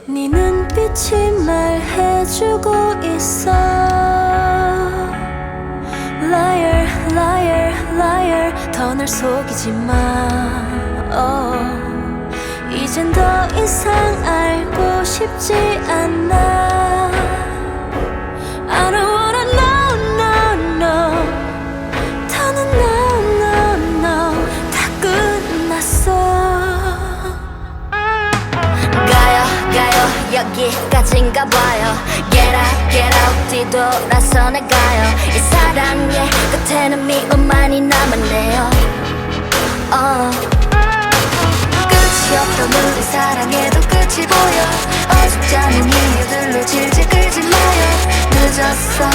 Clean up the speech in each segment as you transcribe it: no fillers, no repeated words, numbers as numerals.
네 눈빛이 말해주고 있어. Liar, liar, liar. 더 날 속이지 마. 이젠 더 이상 알고 싶지 않아. I don't wanna know, no, no. 더는 no, no, no. 다 끝났어. 가요 가요 여기까지인가 봐요. Get out get out 뒤돌아서 나가요. 이 사랑의 끝에는 미움만이 남았네요. 끝이 없던 우리 사랑에도 끝이 보여. 어줍지 않은 이유들로 질질 끌지 마요. 늦었어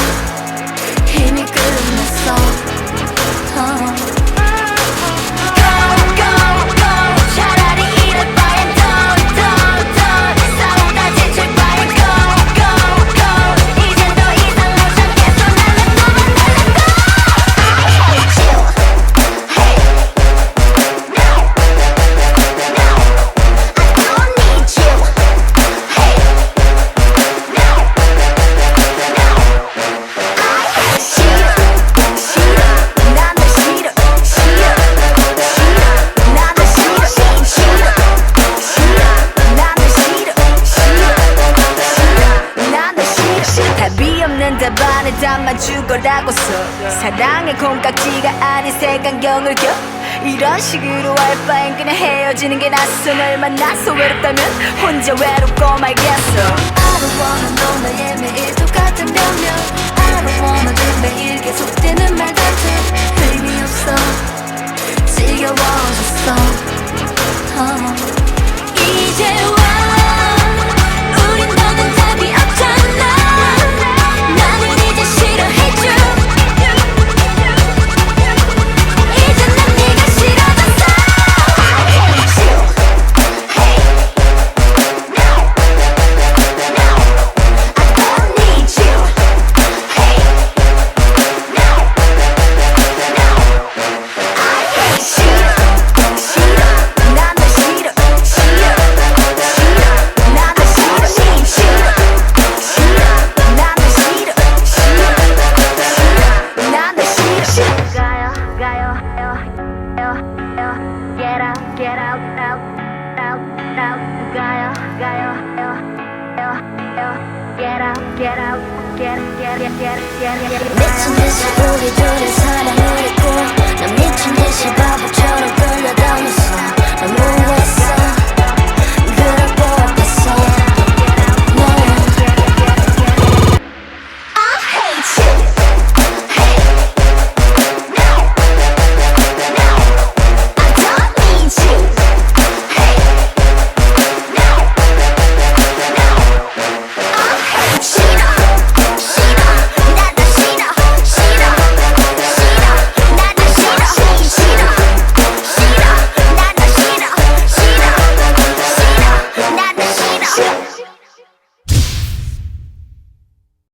이미 끝났어. 차라리 이럴 바엔 don't 싸우다 지칠 바엔 go 이젠 더 이상 못 참겠어. 나는 너만 달랬고 I hate you. Hey no no I don't need you. Hey no no I hate you. 싫어 난널 싫어 싫어 난널 싫어 싫어 난널 싫어 난널 싫어. 답이 없는 답안을 담아줄 거라고서 사랑의 콩깍지가 아닌 색안경을 껴. 이런 식으로 할 바엔 그냥 헤어지는 게 낫어. 널 만나서 외롭다면 혼자 외롭고 말겠어. I don't wanna know 너의 매일 똑같은 변명. I don't wanna 늘 매일 계속되는 말 같은 의미 없어. 지겨워졌어. 이제와 우린 더는 답이 없잖아. 나는 이제 싫어해줘. 이제 난 네가 싫어졌어. I hate you. Hey no no I don't need you. Hey no no I hate you. 싫어 난널 싫어 싫어 난널 싫어 싫어 난널 싫어 난널 싫어. 가요 가요 get out get out out out out 가요 가요 get out get out get mi친 듯이 우리 둘이